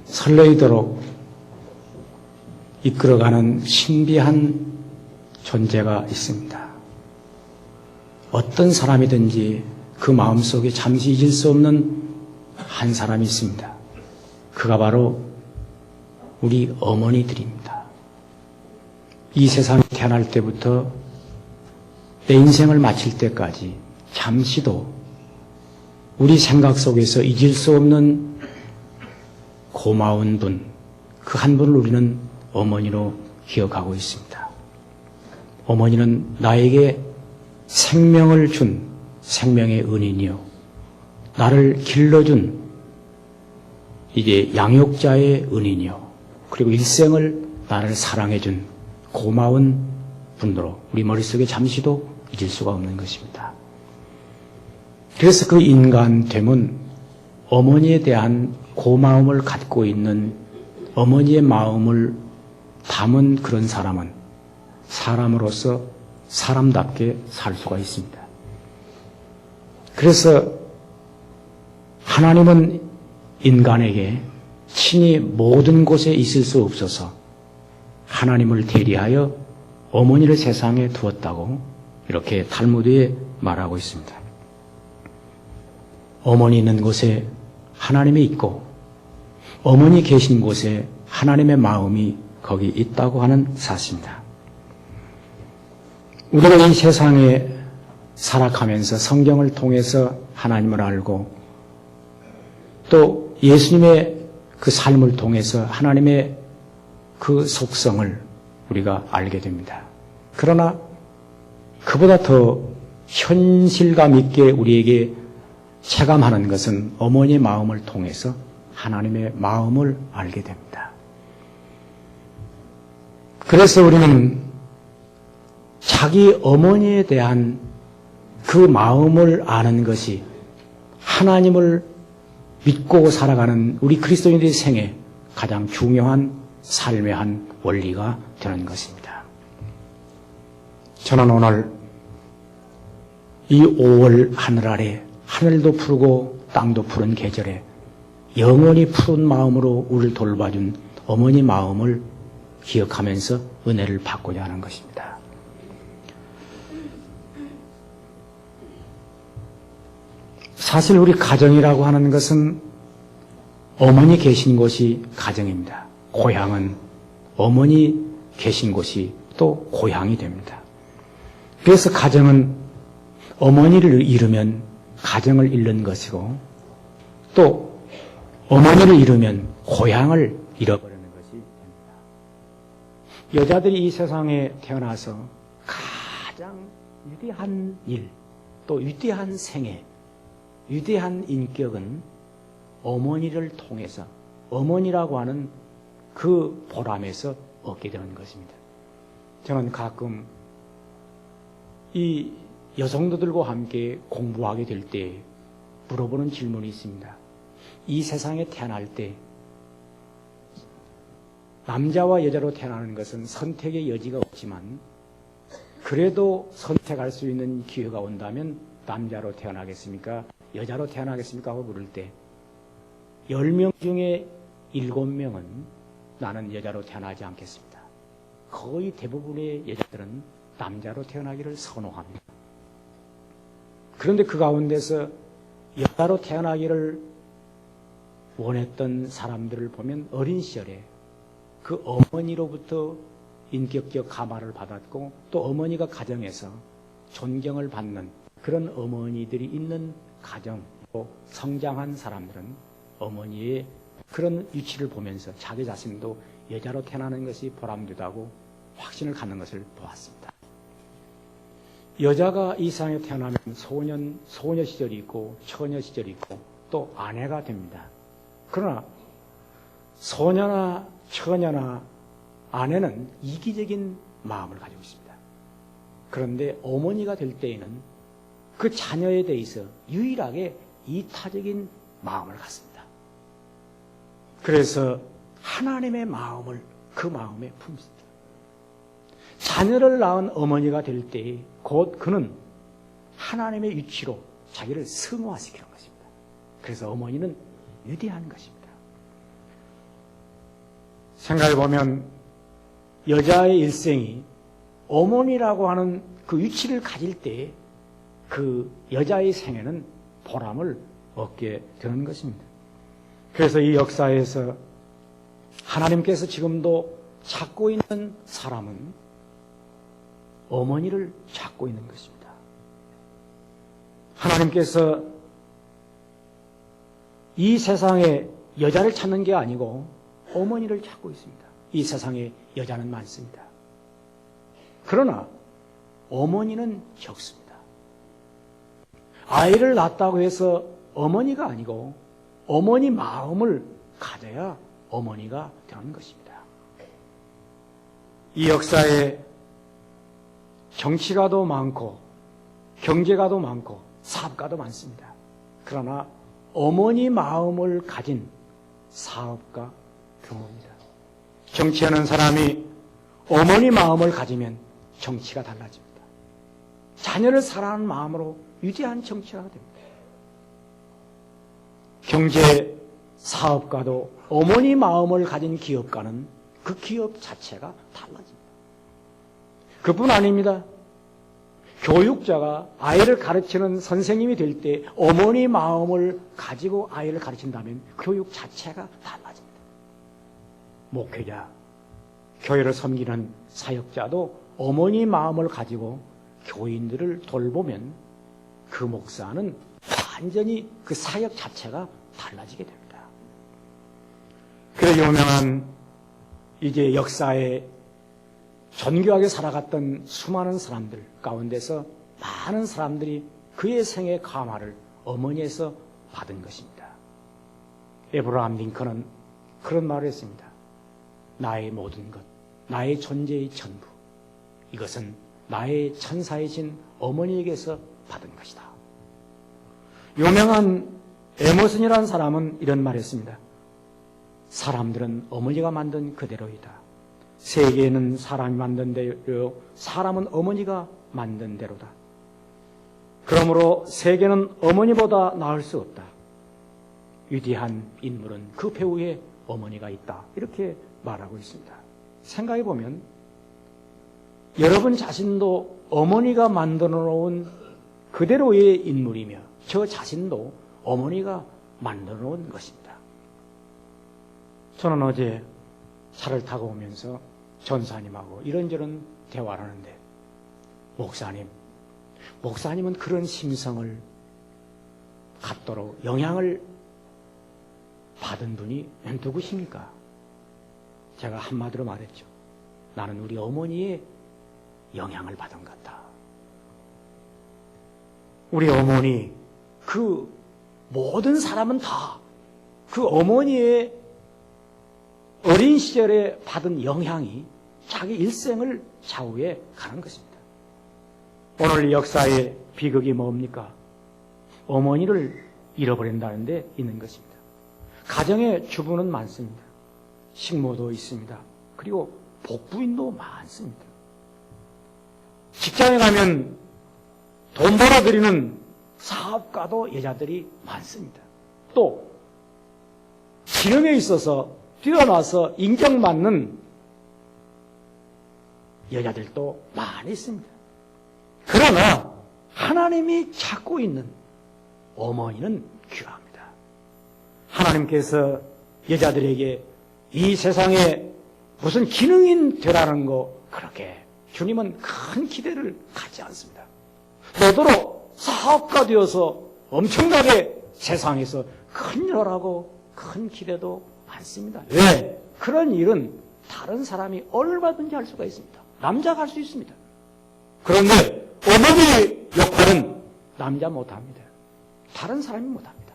설레이도록 이끌어가는 신비한 존재가 있습니다. 어떤 사람이든지 그 마음속에 잠시 잊을 수 없는 한 사람이 있습니다. 그가 바로 우리 어머니들입니다. 이 세상에 태어날 때부터 내 인생을 마칠 때까지 잠시도 우리 생각 속에서 잊을 수 없는 고마운 분, 그 한 분을 우리는 어머니로 기억하고 있습니다. 어머니는 나에게 생명을 준 생명의 은인이요, 나를 길러준 이제 양육자의 은인이요, 그리고 일생을 나를 사랑해준 고마운 분으로 우리 머릿속에 잠시도 잊을 수가 없는 것입니다. 그래서 그 인간됨은 어머니에 대한 고마움을 갖고 있는, 어머니의 마음을 담은 그런 사람은 사람으로서 사람답게 살 수가 있습니다. 그래서 하나님은 인간에게 친히 모든 곳에 있을 수 없어서 하나님을 대리하여 어머니를 세상에 두었다고 이렇게 탈무드에 말하고 있습니다. 어머니 있는 곳에 하나님이 있고 어머니 계신 곳에 하나님의 마음이 거기 있다고 하는 사실입니다. 우리가 이 세상에 살아가면서 성경을 통해서 하나님을 알고 또 예수님의 그 삶을 통해서 하나님의 그 속성을 우리가 알게 됩니다. 그러나 그보다 더 현실감 있게 우리에게 체감하는 것은 어머니의 마음을 통해서 하나님의 마음을 알게 됩니다. 그래서 우리는 자기 어머니에 대한 그 마음을 아는 것이 하나님을 믿고 살아가는 우리 그리스도인들의 생에 가장 중요한 삶의 한 원리가 되는 것입니다. 저는 오늘 이 5월 하늘 아래 하늘도 푸르고 땅도 푸른 계절에 영원히 푸른 마음으로 우리를 돌봐준 어머니 마음을 기억하면서 은혜를 받고자 하는 것입니다. 사실 우리 가정이라고 하는 것은 어머니 계신 곳이 가정입니다. 고향은 어머니 계신 곳이 또 고향이 됩니다. 그래서 가정은 어머니를 잃으면 가정을 잃는 것이고 또 어머니를 잃으면 고향을 잃어버리는 것이 됩니다. 여자들이 이 세상에 태어나서 가장 위대한 일, 또 위대한 생애, 위대한 인격은 어머니를 통해서 어머니라고 하는 그 보람에서 얻게 되는 것입니다. 저는 가끔 이 여성들과 함께 공부하게 될 때 물어보는 질문이 있습니다. 이 세상에 태어날 때 남자와 여자로 태어나는 것은 선택의 여지가 없지만 그래도 선택할 수 있는 기회가 온다면 남자로 태어나겠습니까? 여자로 태어나겠습니까? 하고 물을 때 10명 중에 7명은 나는 여자로 태어나지 않겠습니다. 거의 대부분의 여자들은 남자로 태어나기를 선호합니다. 그런데 그 가운데서 여자로 태어나기를 원했던 사람들을 보면 어린 시절에 그 어머니로부터 인격적 감화를 받았고 또 어머니가 가정에서 존경을 받는 그런 어머니들이 있는 가정, 또 성장한 사람들은 어머니의 그런 위치를 보면서 자기 자신도 여자로 태어나는 것이 보람되다고 확신을 갖는 것을 보았습니다. 여자가 이 세상에 태어나면 소녀 시절이 있고 처녀 시절이 있고 또 아내가 됩니다. 그러나 소녀나 처녀나 아내는 이기적인 마음을 가지고 있습니다. 그런데 어머니가 될 때에는 그 자녀에 대해서 유일하게 이타적인 마음을 갖습니다. 그래서 하나님의 마음을 그 마음에 품습니다. 자녀를 낳은 어머니가 될 때 곧 그는 하나님의 위치로 자기를 승화시키는 것입니다. 그래서 어머니는 위대한 것입니다. 생각해보면 여자의 일생이 어머니라고 하는 그 위치를 가질 때 그 여자의 생애는 보람을 얻게 되는 것입니다. 그래서 이 역사에서 하나님께서 지금도 찾고 있는 사람은 어머니를 찾고 있는 것입니다. 하나님께서 이 세상에 여자를 찾는 게 아니고 어머니를 찾고 있습니다. 이 세상에 여자는 많습니다. 그러나 어머니는 적습니다. 아이를 낳았다고 해서 어머니가 아니고 어머니 마음을 가져야 어머니가 되는 것입니다. 이 역사에 정치가도 많고 경제가도 많고 사업가도 많습니다. 그러나 어머니 마음을 가진 사업가 드뭅니다. 정치하는 사람이 어머니 마음을 가지면 정치가 달라집니다. 자녀를 사랑하는 마음으로 위대한 정치가 됩니다. 경제 사업가도 어머니 마음을 가진 기업가는 그 기업 자체가 달라집니다. 그뿐 아닙니다. 교육자가 아이를 가르치는 선생님이 될 때 어머니 마음을 가지고 아이를 가르친다면 교육 자체가 달라집니다. 목회자, 교회를 섬기는 사역자도 어머니 마음을 가지고 교인들을 돌보면 그 목사는 완전히 그 사역 자체가 달라지게 됩니다. 그래서 유명한 이제 역사에 존귀하게 살아갔던 수많은 사람들 가운데서 많은 사람들이 그의 생애 감화를 어머니에서 받은 것입니다. 에브라함 링컨은 그런 말을 했습니다. 나의 모든 것, 나의 존재의 전부, 이것은 나의 천사이신 어머니에게서 받은 것이다. 유명한 에머슨이라는 사람은 이런 말을 했습니다. 사람들은 어머니가 만든 그대로이다. 세계는 사람이 만든 대로, 사람은 어머니가 만든 대로다. 그러므로 세계는 어머니보다 나을 수 없다. 위대한 인물은 그 배우에 어머니가 있다. 이렇게 말하고 있습니다. 생각해 보면 여러분 자신도 어머니가 만들어 놓은 그대로의 인물이며 저 자신도 어머니가 만들어 놓은 것입니다. 저는 어제 차를 타고 오면서 전사님하고 이런저런 대화를 하는데 목사님은 그런 심성을 갖도록 영향을 받은 분이 누구십니까? 제가 한마디로 말했죠. 나는 우리 어머니의 영향을 받은 것 같다. 우리 어머니, 그 모든 사람은 다 그 어머니의 어린 시절에 받은 영향이 자기 일생을 좌우해 가는 것입니다. 오늘 역사의 비극이 뭡니까? 어머니를 잃어버린다는 데 있는 것입니다. 가정에 주부는 많습니다. 식모도 있습니다. 그리고 복부인도 많습니다. 직장에 가면 돈 벌어들이는 사업가도 여자들이 많습니다. 또 지능에 있어서 뛰어나서 인정받는 여자들도 많이 있습니다. 그러나 하나님이 찾고 있는 어머니는 귀합니다. 하나님께서 여자들에게 이 세상에 무슨 기능인 되라는 거 그렇게 주님은 큰 기대를 갖지 않습니다. 너더러 사업가 되어서 엄청나게 세상에서 큰 일을 하고 큰 기대도 않습니다. 왜? 그런 일은 다른 사람이 얼마든지 할 수가 있습니다. 남자가 할 수 있습니다. 그런데 어머니의 역할은 남자 못합니다. 다른 사람이 못합니다.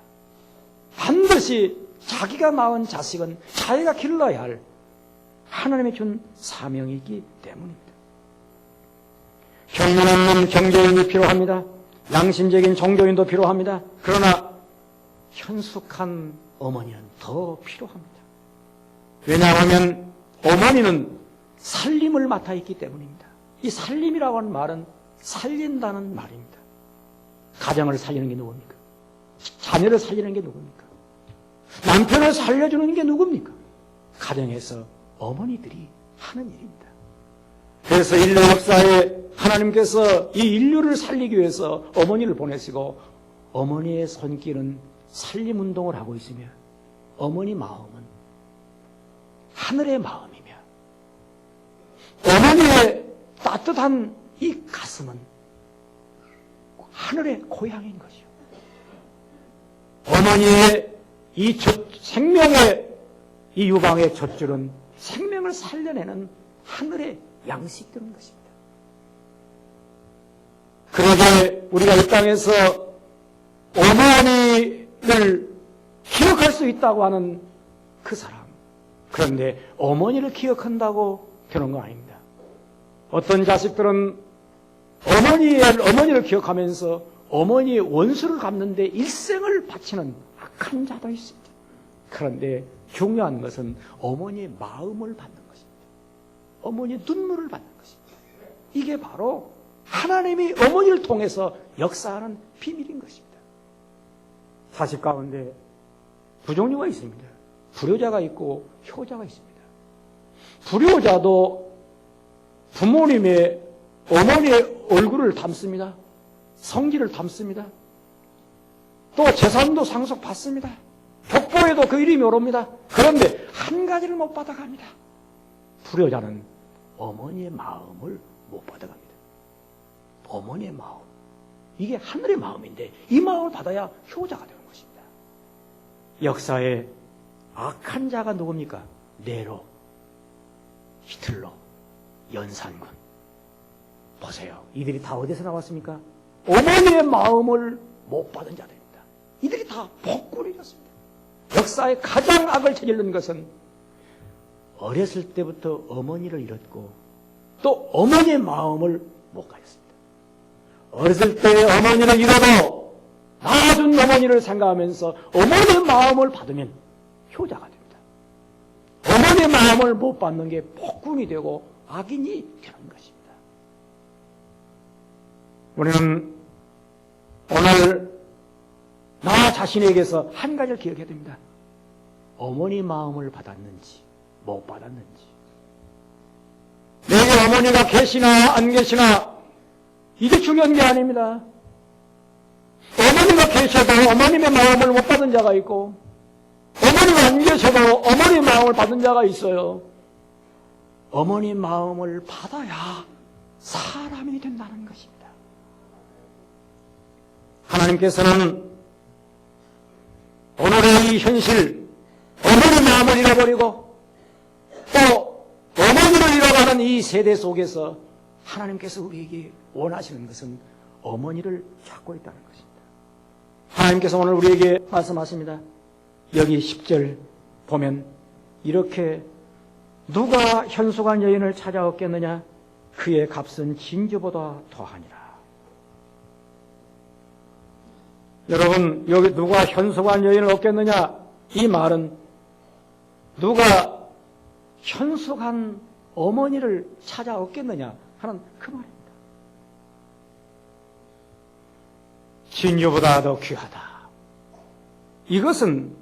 반드시 자기가 낳은 자식은 자기가 길러야 할 하나님이 준 사명이기 때문입니다. 경륜 없는 경조인이 필요합니다. 양심적인 종교인도 필요합니다. 그러나 현숙한 어머니는 더 필요합니다. 왜냐하면 어머니는 살림을 맡아 있기 때문입니다. 이 살림이라고 하는 말은 살린다는 말입니다. 가정을 살리는 게 누굽니까? 자녀를 살리는 게 누굽니까? 남편을 살려주는 게 누굽니까? 가정에서 어머니들이 하는 일입니다. 그래서 인류 역사에 하나님께서 이 인류를 살리기 위해서 어머니를 보내시고 어머니의 손길은 살림운동을 하고 있으며 어머니 마음은 하늘의 마음이며 어머니의 따뜻한 이 가슴은 하늘의 고향인 것이요. 어머니의 이 생명의 이 유방의 젖줄은 생명을 살려내는 하늘의 양식들인 것입니다. 그러게 우리가 이 땅에서 어머니를 기억할 수 있다고 하는 그 사람. 그런데 어머니를 기억한다고 되는 건 아닙니다. 어떤 자식들은 어머니를 기억하면서 어머니의 원수를 갚는데 일생을 바치는 악한 자도 있습니다. 그런데 중요한 것은 어머니의 마음을 받는 것입니다. 어머니의 눈물을 받는 것입니다. 이게 바로 하나님이 어머니를 통해서 역사하는 비밀인 것입니다. 자식 가운데 두 종류가 있습니다. 불효자가 있고 효자가 있습니다. 불효자도 부모님의 어머니의 얼굴을 담습니다. 성질을 담습니다. 또 재산도 상속받습니다. 족보에도 그 이름이 오릅니다. 그런데 한 가지를 못 받아갑니다. 불효자는 어머니의 마음을 못 받아갑니다. 어머니의 마음. 이게 하늘의 마음인데 이 마음을 받아야 효자가 되는 것입니다. 역사에 악한 자가 누굽니까? 네로, 히틀러, 연산군. 보세요. 이들이 다 어디서 나왔습니까? 어머니의 마음을 못 받은 자들입니다. 이들이 다 복군이었습니다. 역사에 가장 악을 저지른 것은 어렸을 때부터 어머니를 잃었고 또 어머니의 마음을 못 가졌습니다. 어렸을 때 어머니를 잃어도 낳아준 어머니를 생각하면서 어머니의 마음을 받으면 효자가 됩니다. 어머니의 마음을 못 받는 게 복군이 되고 악인이 되는 것입니다. 우리는 오늘 나 자신에게서 한 가지를 기억해야 됩니다. 어머니 마음을 받았는지 못 받았는지. 내게 어머니가 계시나 안 계시나 이게 중요한 게 아닙니다. 어머니가 계셔도 어머님의 마음을 못 받은 자가 있고 어머니가 안 계셔도 어머니의 마음을 받은 자가 있어요. 어머니 마음을 받아야 사람이 된다는 것입니다. 하나님께서는 오늘의 이 현실, 어머니 마음을 잃어버리고 또 어머니를 잃어가는 이 세대 속에서 하나님께서 우리에게 원하시는 것은 어머니를 찾고 있다는 것입니다. 하나님께서 오늘 우리에게 말씀하십니다. 여기 10절 보면 이렇게 누가 현숙한 여인을 찾아왔겠느냐? 그의 값은 진주보다 더하니라. 여러분, 여기 누가 현숙한 여인을 얻겠느냐? 이 말은 누가 현숙한 어머니를 찾아 얻겠느냐 하는 그 말입니다. 진주보다 더 귀하다. 이것은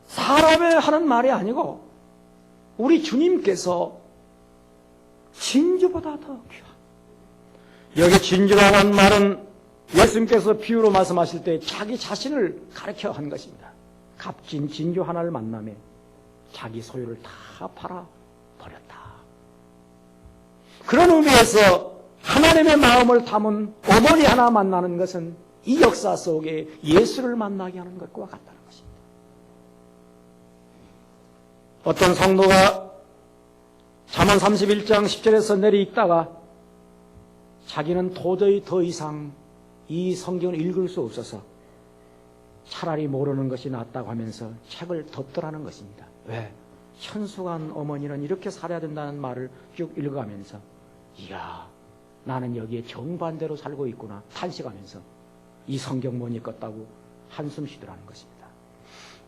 사람의 하는 말이 아니고 우리 주님께서 진주보다 더 귀한. 여기 진주라고 하는 말은 예수님께서 비유로 말씀하실 때 자기 자신을 가르쳐 한 것입니다. 값진 진주 하나를 만나며 자기 소유를 다 팔아 버렸다. 그런 의미에서 하나님의 마음을 담은 어머니 하나 만나는 것은 이 역사 속에 예수를 만나게 하는 것과 같다는 것입니다. 어떤 성도가 잠언 31장 10절에서 내리 읽다가 자기는 도저히 더 이상 이 성경을 읽을 수 없어서 차라리 모르는 것이 낫다고 하면서 책을 덮더라는 것입니다. 왜? 현숙한 어머니는 이렇게 살아야 된다는 말을 쭉 읽어가면서 이야, 나는 여기에 정반대로 살고 있구나 탄식하면서 이 성경 못 읽었다고 한숨 쉬더라는 것입니다.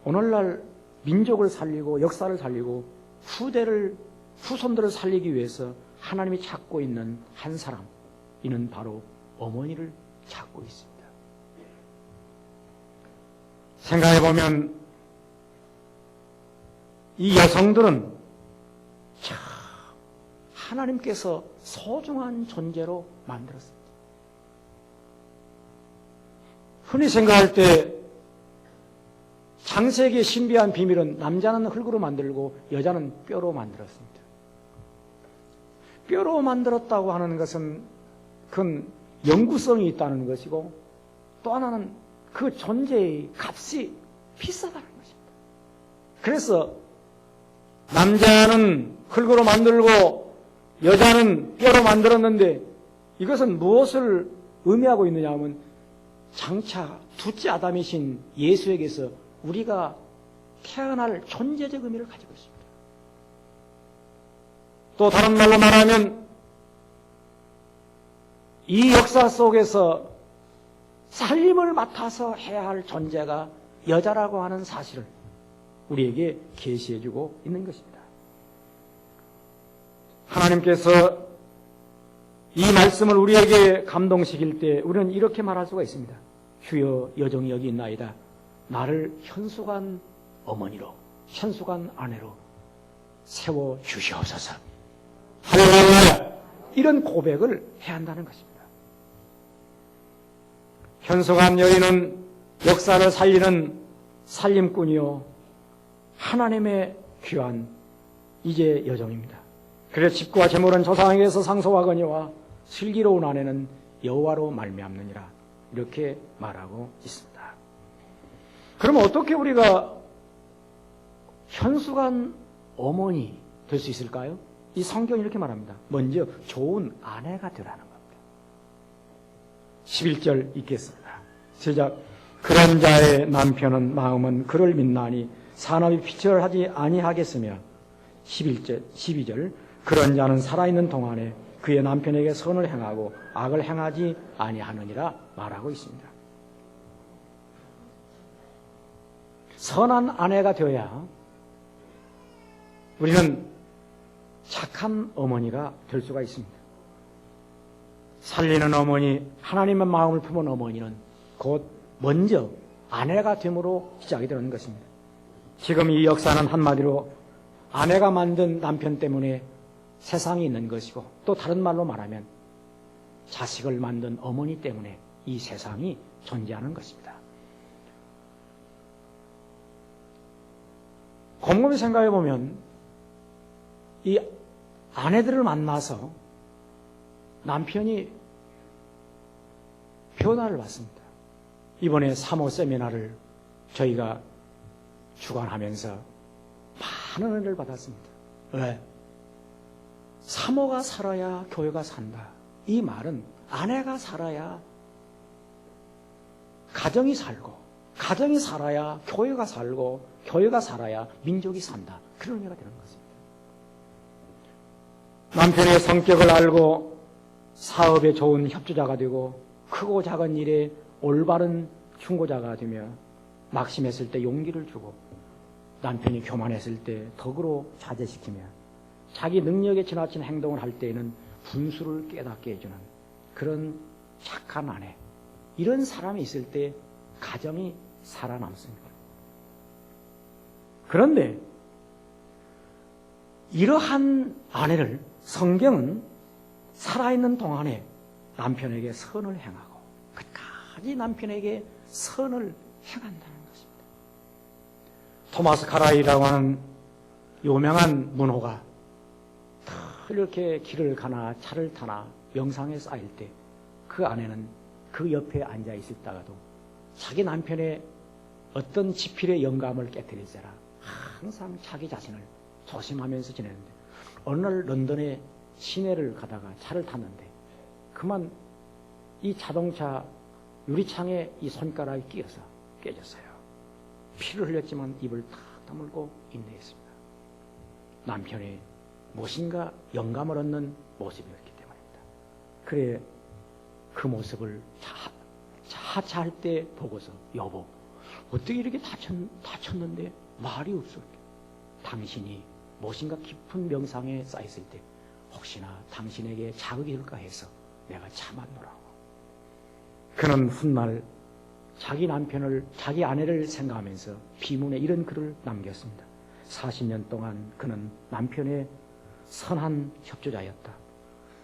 오늘날 민족을 살리고 역사를 살리고 후손들을 살리기 위해서 하나님이 찾고 있는 한 사람, 이는 바로 어머니를 찾고 있습니다. 생각해보면 이 여성들은 참 하나님께서 소중한 존재로 만들었습니다. 흔히 생각할 때 창세기의 신비한 비밀은 남자는 흙으로 만들고 여자는 뼈로 만들었습니다. 뼈로 만들었다고 하는 것은 그건 영구성이 있다는 것이고 또 하나는 그 존재의 값이 비싸다는 것입니다. 그래서 남자는 흙으로 만들고 여자는 뼈로 만들었는데 이것은 무엇을 의미하고 있느냐 하면 장차 둘째 아담이신 예수에게서 우리가 태어날 존재적 의미를 가지고 있습니다. 또 다른 말로 말하면 이 역사 속에서 살림을 맡아서 해야 할 존재가 여자라고 하는 사실을 우리에게 계시해주고 있는 것입니다. 하나님께서 이 말씀을 우리에게 감동시킬 때 우리는 이렇게 말할 수가 있습니다. 주여 여정이 여기 있나이다. 나를 현숙한 어머니로 현숙한 아내로 세워주시옵소서. 할렐루야. 이런 고백을 해야 한다는 것입니다. 현숙한 여인은 역사를 살리는 살림꾼이요 하나님의 귀한 이제 여정입니다. 그래서 집과 재물은 조상에게서 상속하거니와 슬기로운 아내는 여호와로 말미암느니라 이렇게 말하고 있습니다. 그럼 어떻게 우리가 현숙한 어머니 될 수 있을까요? 이 성경이 이렇게 말합니다. 먼저 좋은 아내가 되라는 겁니다. 11절 읽겠습니다. 시작. 그런 자의 남편은 마음은 그를 믿나니 사람이 피처를 하지 아니하겠으며 12절 그런 자는 살아있는 동안에 그의 남편에게 선을 행하고 악을 행하지 아니하느니라 말하고 있습니다. 선한 아내가 되어야 우리는 착한 어머니가 될 수가 있습니다. 살리는 어머니, 하나님의 마음을 품은 어머니는 곧 먼저 아내가 됨으로 시작이 되는 것입니다. 지금 이 역사는 한마디로 아내가 만든 남편 때문에 세상이 있는 것이고 또 다른 말로 말하면 자식을 만든 어머니 때문에 이 세상이 존재하는 것입니다. 곰곰이 생각해 보면 이 아내들을 만나서 남편이 변화를 받습니다. 이번에 사모 세미나를 저희가 주관하면서 많은 은혜를 받았습니다. 왜? 사모가 살아야 교회가 산다. 이 말은 아내가 살아야 가정이 살고 가정이 살아야 교회가 살고 교회가 살아야 민족이 산다. 그런 의미가 되는 것입니다. 남편의 성격을 알고 사업에 좋은 협조자가 되고 크고 작은 일에 올바른 충고자가 되며 낙심했을 때 용기를 주고 남편이 교만했을 때 덕으로 자제시키며 자기 능력에 지나친 행동을 할 때에는 분수를 깨닫게 해주는 그런 착한 아내, 이런 사람이 있을 때 가정이 살아남습니다. 그런데 이러한 아내를 성경은 살아있는 동안에 남편에게 선을 행하고 끝까지 남편에게 선을 행한다는 것입니다. 토마스 카라이라고 하는 유명한 문호가 이렇게 길을 가나 차를 타나 명상에 쌓일 때 그 아내는 그 옆에 앉아 있었다가도 자기 남편의 어떤 지필의 영감을 깨뜨릴세라 항상 자기 자신을 조심하면서 지내는데 어느 날 런던의 시내를 가다가 차를 탔는데 그만 이 자동차 유리창에 이 손가락이 끼어서 깨졌어요. 피를 흘렸지만 입을 탁 다물고 인내했습니다. 남편이 무엇인가 영감을 얻는 모습이었기 때문입니다. 그래 그 모습을 하차할 때 보고서 여보 어떻게 이렇게 다쳤는데 말이 없어. 당신이 무엇인가 깊은 명상에 쌓였을 때 혹시나 당신에게 자극이 될까 해서 내가 참았노라고. 그는 훗날 자기 남편을 자기 아내를 생각하면서 비문에 이런 글을 남겼습니다. 40년 동안 그는 남편의 선한 협조자였다.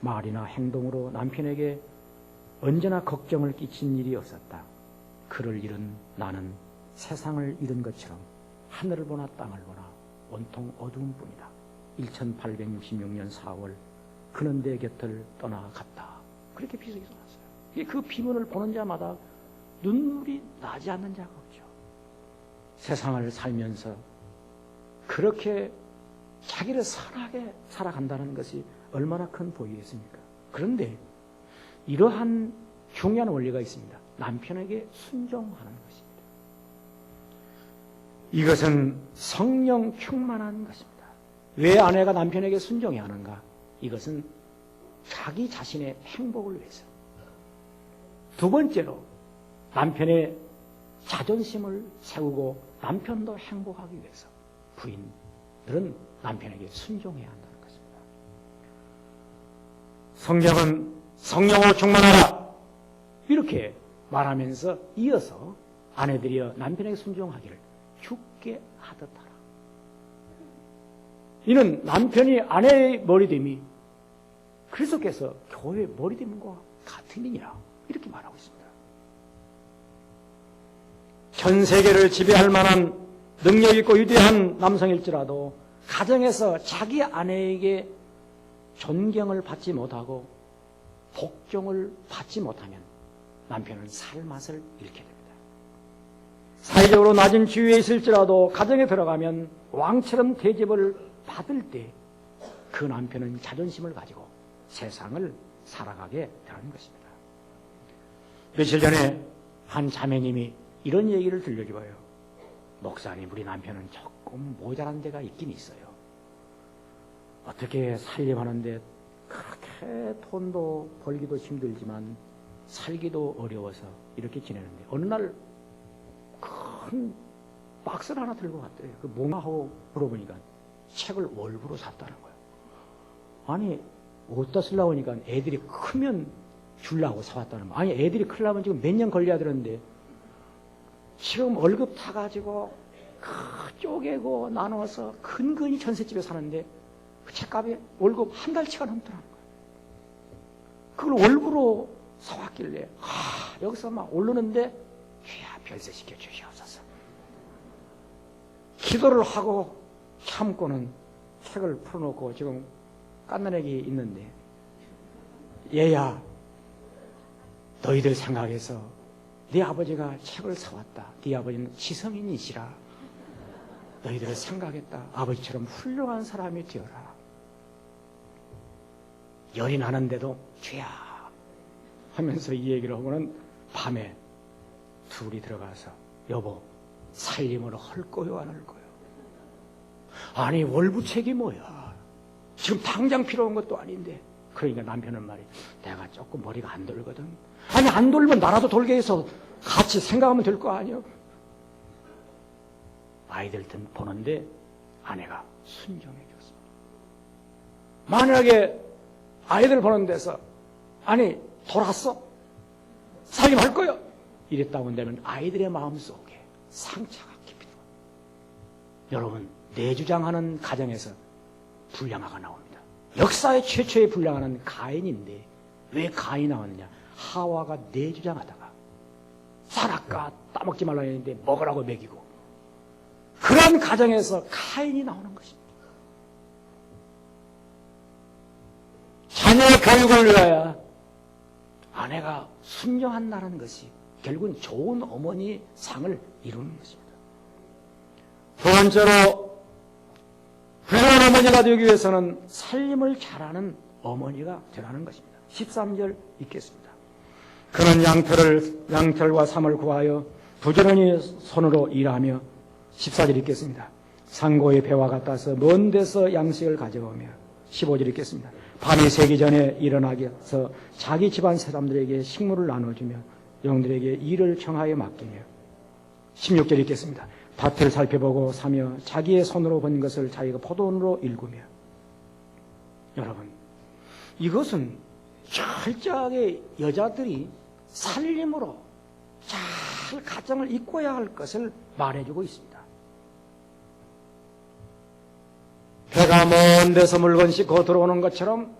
말이나 행동으로 남편에게 언제나 걱정을 끼친 일이 없었다. 그를 잃은 나는 세상을 잃은 것처럼 하늘을 보나 땅을 보나 온통 어두운 뿐이다. 1866년 4월 그는 내 곁을 떠나갔다. 그렇게 비석이 써놨어요. 그 비문을 보는 자마다 눈물이 나지 않는 자가 없죠. 세상을 살면서 그렇게 자기를 선하게 살아간다는 것이 얼마나 큰 복이겠습니까? 그런데 이러한 중요한 원리가 있습니다. 남편에게 순종하는 것입니다. 이것은 성령 충만한 것입니다. 왜 아내가 남편에게 순종해야 하는가? 이것은 자기 자신의 행복을 위해서. 두 번째로 남편의 자존심을 세우고 남편도 행복하기 위해서 부인들은 남편에게 순종해야 한다는 것입니다. 성경은 성령으로 충만하라 이렇게 말하면서 이어서 아내들이여 남편에게 순종하기를 죽게 하듯 하라. 이는 남편이 아내의 머리됨이 그리스도께서 교회의 머리됨과 같으니라 이렇게 말하고 있습니다. 전 세계를 지배할 만한 능력 있고 위대한 남성일지라도 가정에서 자기 아내에게 존경을 받지 못하고 복종을 받지 못하면 남편은 살 맛을 잃게 됩니다. 사회적으로 낮은 지위에 있을지라도 가정에 들어가면 왕처럼 대접을 받을 때 그 남편은 자존심을 가지고 세상을 살아가게 되는 것입니다. 며칠 전에 한 자매님이 이런 얘기를 들려줘요. 목사님, 우리 남편은 조금 모자란 데가 있긴 있어요. 어떻게 살림하는데 그렇게 돈도 벌기도 힘들지만 살기도 어려워서 이렇게 지내는데 어느 날 큰 박스를 하나 들고 갔더래요. 그 뭐냐 하고 물어보니까 책을 월부로 샀다는 거예요. 아니 어디다 쓰려고 하니까 애들이 크면 주려고 사왔다는 거예요. 아니 애들이 크려면 지금 몇 년 걸려야 되는데 지금 월급 타가지고 쪼개고 나눠서 근근히 전셋집에 사는데 그 책값이 월급 한 달치가 넘더라는 거예요. 그걸 월부로 사왔길래 여기서 막 오르는데 주야 별세시켜 주시옵소서. 기도를 하고 참고는 책을 풀어놓고 지금 깐난애기 있는데 얘야 너희들 생각해서 네 아버지가 책을 사왔다. 네 아버지는 지성인이시라. 너희들을 생각했다. 아버지처럼 훌륭한 사람이 되어라. 열이 나는데도 주야 하면서 이 얘기를 하고는 밤에 둘이 들어가서 여보 살림으로 할 거요 안 할 거요? 아니 월부책이 뭐야? 지금 당장 필요한 것도 아닌데. 그러니까 남편은 말이 내가 조금 머리가 안 돌거든. 아니 안 돌면 나라도 돌게 해서 같이 생각하면 될 거 아니야. 아이들 보는데 아내가 순종해 줬습니다. 만약에 아이들 보는 데서 아니 돌았어? 살림할 거야? 이랬다고 한다면 아이들의 마음속에 상처가 깊이 들어요. 여러분 내주장하는 가정에서 불량화가 나옵니다. 역사의 최초의 불량화는 가인인데 왜 가인이 나왔느냐? 하와가 내주장하다가 사라까 따먹지 말라 했는데 먹으라고 먹이고 그런 가정에서 가인이 나오는 것입니다. 자녀의 교육을 위하여 아내가 순종한다는 것이 결국은 좋은 어머니 상을 이루는 것입니다. 두 번째로 훌륭한 어머니가 되기 위해서는 살림을 잘하는 어머니가 되라는 것입니다. 13절 읽겠습니다. 그는 양털과 삼을 구하여 부지런히 손으로 일하며 14절 읽겠습니다. 상고의 배와 같아서 먼 데서 양식을 가져오며 15절 읽겠습니다. 밤이 새기 전에 일어나서 자기 집안 사람들에게 식물을 나눠주며 영들에게 일을 청하여 맡기며 16절 읽겠습니다. 밭을 살펴보고 사며 자기의 손으로 번 것을 자기가 포도원으로 일구며. 여러분 이것은 철저하게 여자들이 살림으로 잘 가정을 이꿔야 할 것을 말해주고 있습니다. 배가 먼 데서 물건 싣고 들어오는 것처럼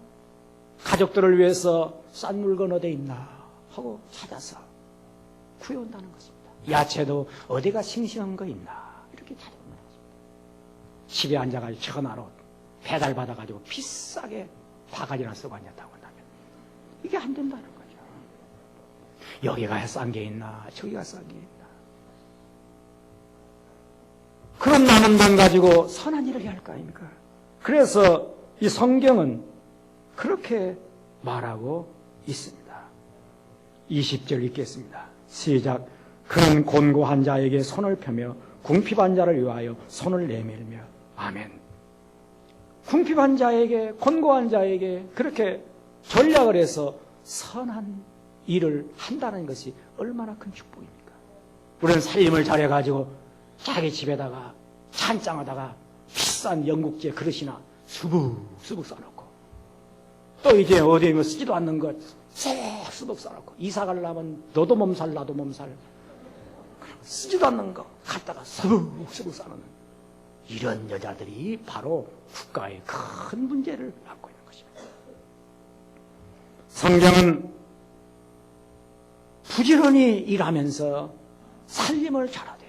가족들을 위해서 싼 물건 어디 있나 하고 찾아서 구해온다는 것입니다. 야채도 어디가 싱싱한 거 있나 이렇게 찾아온다는 것입니다. 집에 앉아가지고 전화로 배달받아가지고 비싸게 바가지나 쓰고 앉았다고 한다면 이게 안 된다는 거죠. 여기가 싼 게 있나 저기가 싼 게 있나. 그런 남은 돈 가지고 선한 일을 해야 할 거 아닙니까? 그래서 이 성경은 그렇게 말하고 있습니다. 20절 읽겠습니다. 시작. 그는 곤고한 자에게 손을 펴며 궁핍한 자를 위하여 손을 내밀며. 아멘. 궁핍한 자에게, 곤고한 자에게 그렇게 전략을 해서 선한 일을 한다는 것이 얼마나 큰 축복입니까? 우리는 살림을 잘해가지고 자기 집에다가 찬장에다가 비싼 영국제 그릇이나 수북수북 싸놓고 또 이제 어디에 뭐 쓰지도 않는 것 수북 싸놓고 이사 가려면 너도 몸살 나도 몸살 쓰지도 않는 거 갖다가 수북수북 싸놓는 이런 여자들이 바로 국가의 큰 문제를 갖고 있는 것입니다. 성경은 부지런히 일하면서 살림을 잘하되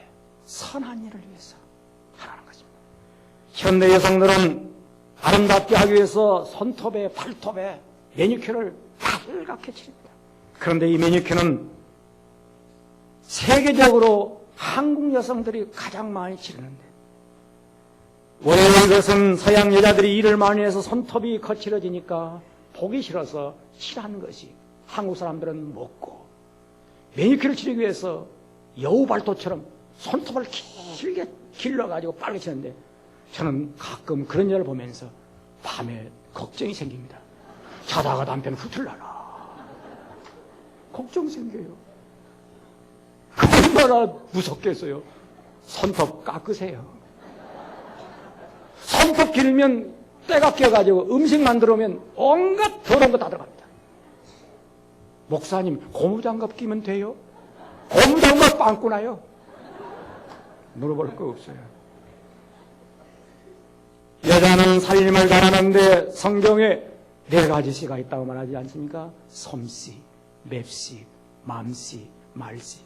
선한 일을 위해서 하라는 것입니다. 현대 여성들은 아름답게 하기 위해서 손톱에 발톱에 매니큐어를 빨갛게 칠합니다. 그런데 이 매니큐어는 세계적으로 한국 여성들이 가장 많이 치르는데 원래 이것은 서양 여자들이 일을 많이 해서 손톱이 거칠어지니까 보기 싫어서 칠하는 것이 한국 사람들은 먹고 매니큐어를 치르기 위해서 여우 발톱처럼 손톱을 길게 길러가지고 빨갛게 치는데 저는 가끔 그런 여자를 보면서 밤에 걱정이 생깁니다. 자다가 남편 후틀라나 걱정 생겨요. 얼마나 무섭겠어요. 손톱 깎으세요. 손톱 길면 때가 껴가지고 음식 만들어 오면 온갖 더러운 거 다 들어갑니다. 목사님 고무장갑 끼면 돼요? 고무장갑 빵꾸나요? 물어볼 거 없어요. 여자는 살림을 잘하는데 성경에 4가지 씨가 있다고 말하지 않습니까? 솜씨, 맵씨, 맘씨, 말씨.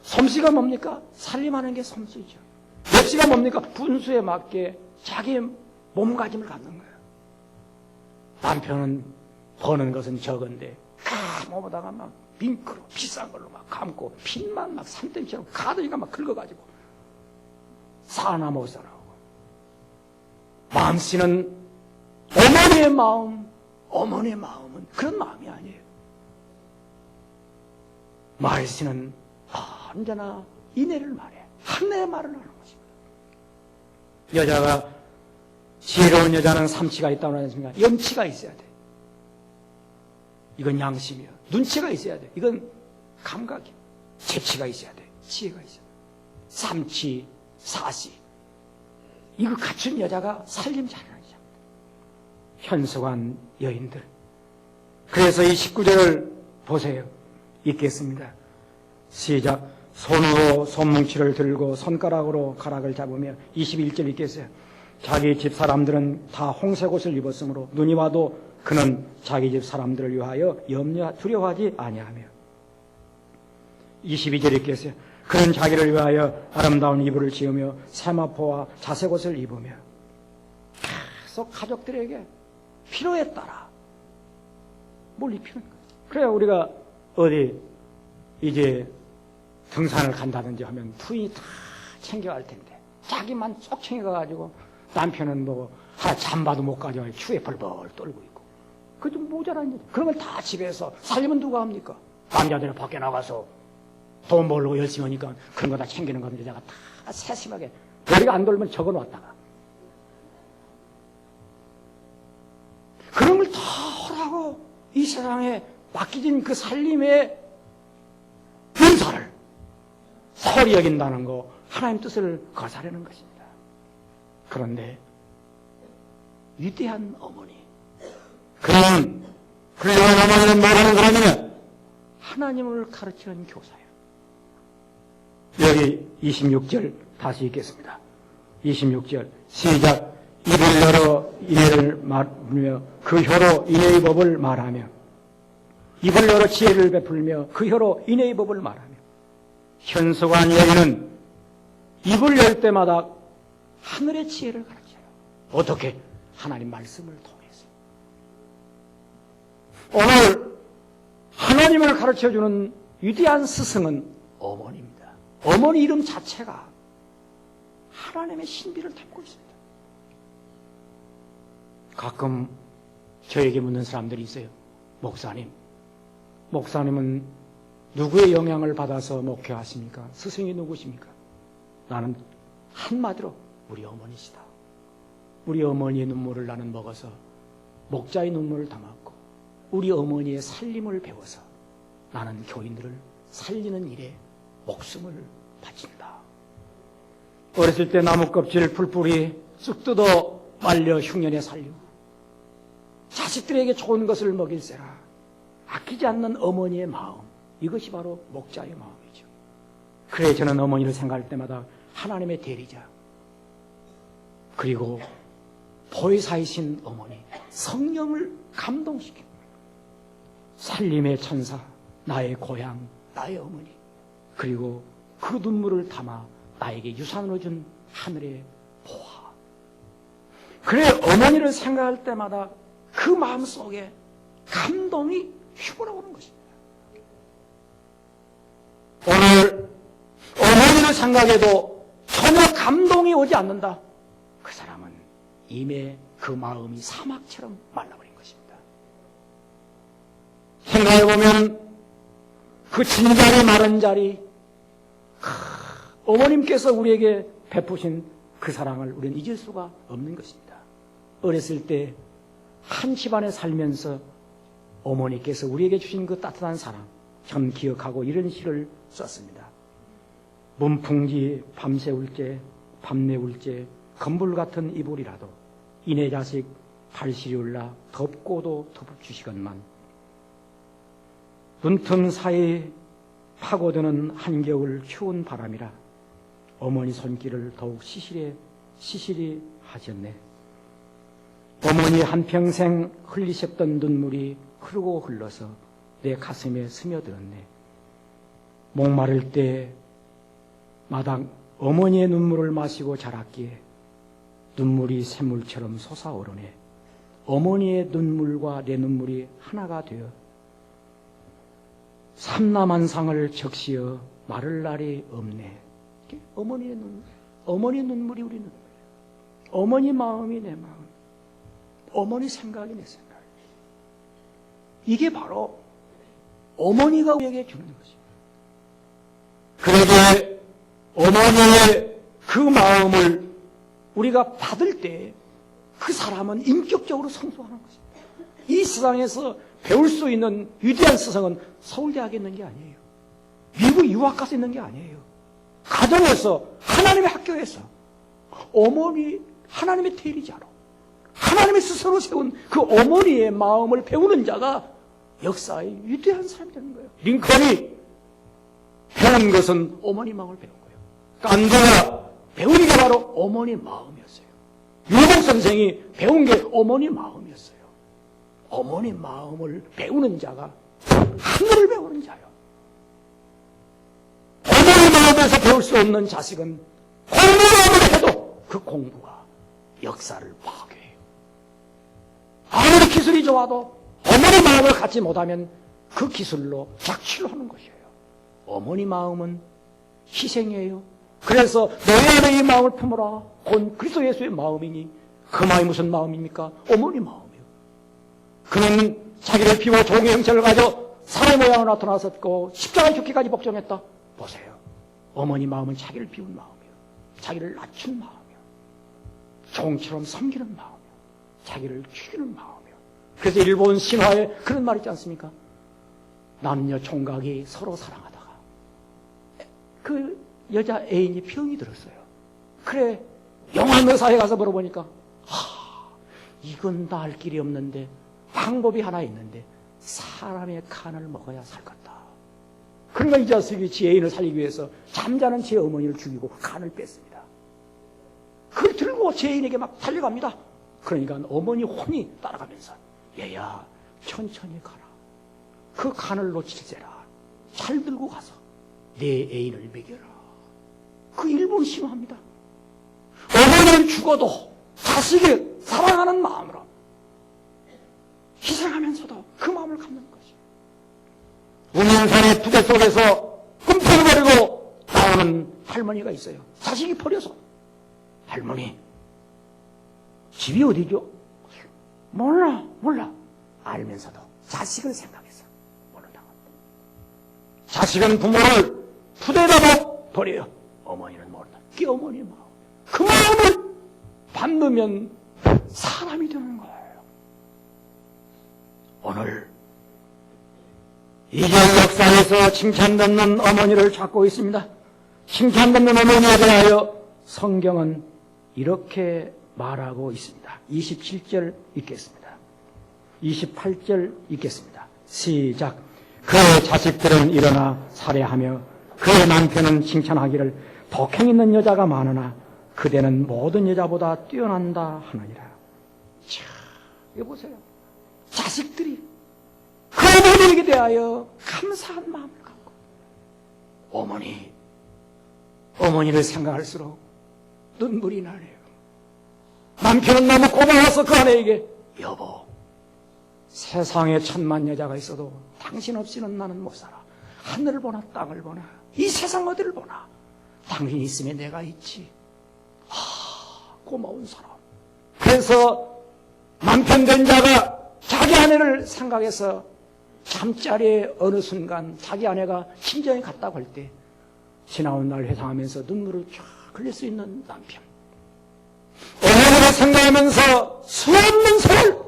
솜씨가 뭡니까? 살림하는 게 솜씨죠. 맵씨가 뭡니까? 분수에 맞게 자기 몸가짐을 갖는 거예요. 남편은 버는 것은 적은데 몸에다가 막 밍크로 비싼 걸로 막 감고 핀만 막 산더미처럼 가더니까 막 긁어가지고 사나 못 살아오고. 마음씨는 어머니의 마음, 어머니의 마음은 그런 마음이 아니에요. 말씨는 언제나 인애를 말해. 한내의 말을 하는 것입니다. 여자가 지혜로운 여자는 삼치가 있다고 하지 않습니까? 염치가 있어야 돼. 이건 양심이야. 눈치가 있어야 돼. 이건 감각이야. 재치가 있어야 돼. 지혜가 있어야 돼. 삼치, 사시. 이거 갖춘 여자가 살림 잘하는 여자입니다. 현숙한 여인들. 그래서 이 19절을 보세요. 읽겠습니다. 시작. 손으로 손뭉치를 들고 손가락으로 가락을 잡으며 21절 읽겠어요. 자기 집 사람들은 다 홍색 옷을 입었으므로 눈이 와도 그는 자기 집 사람들을 위하여 두려워하지 아니하며. 22절 읽겠어요. 그는 자기를 위하여 아름다운 이불을 지으며 세마포와 자색 옷을 입으며. 계속 가족들에게 필요에 따라 뭘 입히는 거예요. 그래야 우리가 어디 이제 등산을 간다든지 하면 부인이 다 챙겨갈 텐데 자기만 쏙 챙겨가가지고 남편은 뭐 하나 잠바도 못 가져와요. 추위에 벌벌 떨고 있고. 그거 좀 모자란 일. 그런 걸 다 집에서 살림은 누가 합니까? 남자들은 밖에 나가서 돈 벌고 열심히 하니까 그런 거 다 챙기는 건 여자가 다 세심하게 머리가 안 돌면 적어놨다가 그런 걸 다 하라고 이 세상에 맡기진 그 살림의 은사를 소홀히 여긴다는 거 하나님 뜻을 거스르는 것입니다. 그런데 위대한 어머니, 그런 훌륭한 어머니는 뭘 하는 사람이냐? 하나님을 가르치는 교사예요. 여기 26절 다시 읽겠습니다. 26절 시작. 입을 열어 인애를 말하며 그 혀로 인애의 법을 말하며 입을 열어 지혜를 베풀며 그 혀로 인애의 법을 말하며 현수관 여인은 입을 열 때마다 하늘의 지혜를 가르쳐요. 어떻게? 하나님 말씀을 통해서. 오늘 하나님을 가르쳐주는 위대한 스승은 어머니입니다. 어머니 이름 자체가 하나님의 신비를 담고 있습니다. 가끔 저에게 묻는 사람들이 있어요. 목사님은 누구의 영향을 받아서 목회하십니까? 스승이 누구십니까? 나는 한마디로 우리 어머니시다. 우리 어머니의 눈물을 나는 먹어서 목자의 눈물을 담았고 우리 어머니의 살림을 배워서 나는 교인들을 살리는 일에 목숨을 바친다. 어렸을 때 나무 껍질 풀뿌리 쑥 뜯어 말려 흉년에 살리고 자식들에게 좋은 것을 먹일세라 아끼지 않는 어머니의 마음, 이것이 바로 목자의 마음이죠. 그래 저는 어머니를 생각할 때마다 하나님의 대리자 그리고 보혜사이신 어머니, 성령을 감동시킵니다. 살림의 천사, 나의 고향, 나의 어머니, 그리고 그 눈물을 담아 나에게 유산으로 준 하늘의 보화. 그래 어머니를 생각할 때마다 그 마음속에 감동이 휘몰아오는 것입니다. 오늘 어머니를 생각해도 전혀 감동이 오지 않는다. 그 사람은 이미 그 마음이 사막처럼 말라버린 것입니다. 생각해보면 그 진자리 마른 자리 어머님께서 우리에게 베푸신 그 사랑을 우리는 잊을 수가 없는 것입니다. 어렸을 때 한 집안에 살면서 어머니께서 우리에게 주신 그 따뜻한 사랑 전 기억하고 이런 시를 썼습니다. 문풍지 밤새울째 밤내울째 건불 같은 이불이라도 이내 자식 발실이 올라 덥고도 덮어주시건만 눈틈 사이 파고드는 한겨울 추운 바람이라 어머니 손길을 더욱 시시리 하셨네. 어머니 한평생 흘리셨던 눈물이 흐르고 흘러서 내 가슴에 스며들었네. 목마를 때 마당 어머니의 눈물을 마시고 자랐기에 눈물이 샘물처럼 솟아오르네. 어머니의 눈물과 내 눈물이 하나가 되어 삼라만상을 적시어 마를 날이 없네. 어머니의 눈물, 어머니 눈물이 우리 눈물, 어머니 마음이 내 마음, 어머니 생각이 내 생각. 이게 바로 어머니가 우리에게 주는 것입니다. 그런데 어머니의 그 마음을 우리가 받을 때 그 사람은 인격적으로 성숙하는 것입니다. 이 세상에서 배울 수 있는 위대한 스승은 서울대학에 있는 게 아니에요. 미국 유학 가서 있는 게 아니에요. 가정에서 하나님의 학교에서 어머니 하나님의 대리자로 하나님의 스스로 세운 그 어머니의 마음을 배우는 자가 역사의 위대한 사람이 되는 거예요. 링컨이 배운 것은 어머니 마음을 배운 거예요. 간디가 배운 게 바로 어머니 마음이었어요. 유목 선생이 배운 게 어머니 마음이었어요. 어머니 마음을 배우는 자가 하늘을 배우는 자예요. 어머니 마음에서 배울 수 없는 자식은 공부를 해도 그 공부가 역사를 파괴해요. 아무리 기술이 좋아도 어머니 마음을 갖지 못하면 그 기술로 착취를 하는 것이에요. 어머니 마음은 희생이에요. 그래서 너의 마음을 품어라. 곧 그리스도 예수의 마음이니 그 마음이 무슨 마음입니까? 어머니 마음이에요. 그는 자기를 비워 종의 형체를 가져 사람의 모양으로 나타났었고 십자가에 죽기까지 복종했다. 보세요. 어머니 마음은 자기를 비운 마음이에요. 자기를 낮춘 마음이에요. 종처럼 섬기는 마음이에요. 자기를 죽이는 마음이에요. 그래서 일본 신화에 그런 말 있지 않습니까? 남녀 총각이 서로 사랑하다가 그 여자 애인이 병이 들었어요. 그래 영암의사에 가서 물어보니까 이건 나을 길이 없는데 방법이 하나 있는데 사람의 간을 먹어야 살 것다. 그러니까 이 자식이 지 애인을 살리기 위해서 잠자는 제 어머니를 죽이고 간을 뺐습니다. 그걸 들고 하고 죄인에게 막 달려갑니다. 그러니까 어머니 혼이 따라가면서 얘야 천천히 가라. 그 간을 놓칠세라. 잘 들고 가서 내 애인을 먹여라. 그 일본은 심합니다. 어머니는 죽어도 자식을 사랑하는 마음으로 희생하면서도 그 마음을 갖는 것이. 운명산의 부대 속에서 꿈틀거리고 나오는 할머니가 있어요. 자식이 버려서. 할머니, 집이 어디죠? 몰라. 알면서도 자식을 생각해서 모른다고 합니다. 자식은 부모를 부대에다 버려요. 어머니는 모른다. 그게 어머니의 마음. 그 마음을 받으면 사람이 되는 거예요. 오늘 이전 역사에서 칭찬받는 어머니를 찾고 있습니다. 칭찬받는 어머니에 대하여 성경은 이렇게 말하고 있습니다. 27절 읽겠습니다. 28절 읽겠습니다. 시작. 그의 자식들은 일어나 살해하며 그의 남편은 칭찬하기를 독행 있는 여자가 많으나 그대는 모든 여자보다 뛰어난다 하느니라. 자, 이거 보세요. 자식들이 그 어머니에게 대하여 감사한 마음을 갖고 어머니를 생각할수록 눈물이 나네요. 남편은 너무 고마워서 그 아내에게 여보, 세상에 1000만 여자가 있어도 당신 없이는 나는 못 살아. 하늘을 보나 땅을 보나 이 세상 어디를 보나 당신이 있으면 내가 있지. 고마운 사람. 그래서 남편 된 자가 자기 아내를 생각해서 잠자리에 어느 순간 자기 아내가 심정이 갔다고 할 때 지나온 날 회상하면서 눈물을 쫙 흘릴 수 있는 남편. 어머니를 생각하면서 수없는 세월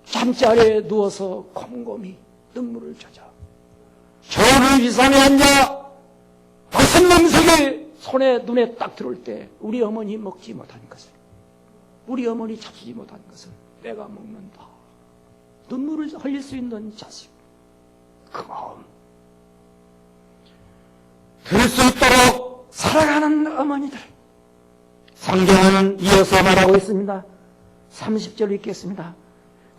잠자리에 누워서 곰곰이 눈물을 젖어 저를 위상에 앉아 무슨 냄새가 손에 눈에 딱 들어올 때 우리 어머니 먹지 못한 것을, 우리 어머니 잡수지 못한 것을 내가 먹는다. 눈물을 흘릴 수 있는 자식, 그 마음 들을 수 있도록 살아가는 어머니들, 성경은 이어서 말하고 있습니다. 30절 읽겠습니다.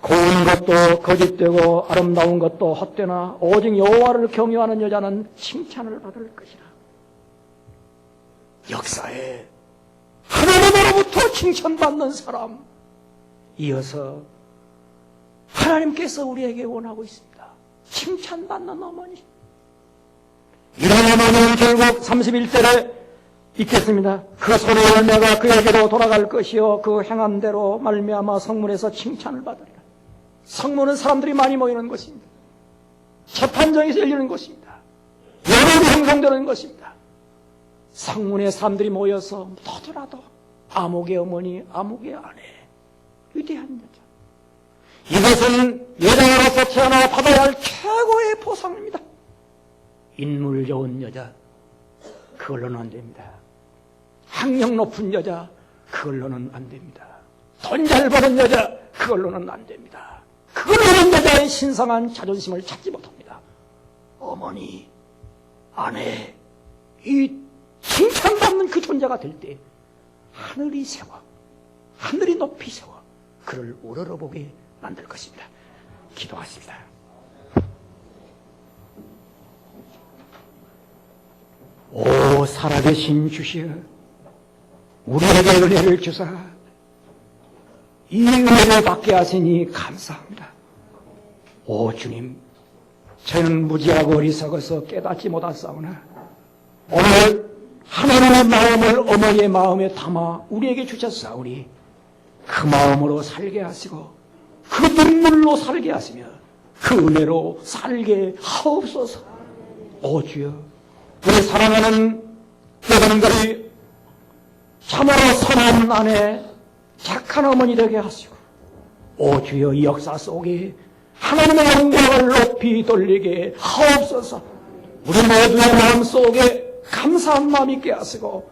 고운 것도 거짓되고 아름다운 것도 헛되나 오직 여호와를 경외하는 여자는 칭찬을 받을 것이라. 역사에 하나님으로부터 칭찬받는 사람, 이어서 하나님께서 우리에게 원하고 있습니다. 칭찬받는 어머니. 이런 어머니는 결국 31절에 있겠습니다. 그 손의 열매가 그에게로 돌아갈 것이요 그 행한 대로 말미암아 성문에서 칭찬을 받으리라. 성문은 사람들이 많이 모이는 곳입니다. 재판정에서 열리는 곳입니다. 여론이 형성되는 것입니다. 성문에 사람들이 모여서 더더라도 아목의 어머니, 아목의 아내, 위대한 여자. 이것은 여자로서 태어나 받아야 할 최고의 보상입니다. 인물 좋은 여자, 그걸로는 안 됩니다. 학력 높은 여자, 그걸로는 안 됩니다. 돈 잘 버는 여자, 그걸로는 안 됩니다. 그걸로는 여자의 신성한 자존심을 찾지 못합니다. 어머니, 아내, 이 칭찬받는 그 존재가 될 때 하늘이 세워, 하늘이 높이 세워 그를 우러러보게 만들 것입니다. 기도하십니다. 오 살아계신 주시여, 우리에게 은혜를 주사 이 은혜를 받게 하시니 감사합니다. 오 주님, 저는 무지하고 어리석어서 깨닫지 못하사오나 오늘 하나님의 마음을 어머니의 마음에 담아 우리에게 주셨사오니 그 마음으로 살게 하시고 그 눈물로 살게 하시며 그 은혜로 살게 하옵소서. 오 주여, 우리 사랑하는 여러분들이 참으로 선한 아내, 착한 어머니 되게 하시고 오 주여, 이 역사 속에 하나님의 영광을 높이 돌리게 하옵소서. 우리 모두의 마음속에 감사한 마음 있게 하시고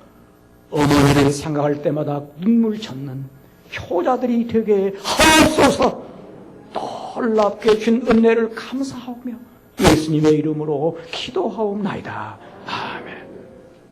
어머니를 생각할 때마다 눈물 젖는 효자들이 되게 하옵소서. 놀랍게 준 은혜를 감사하며 예수님의 이름으로 기도하옵나이다.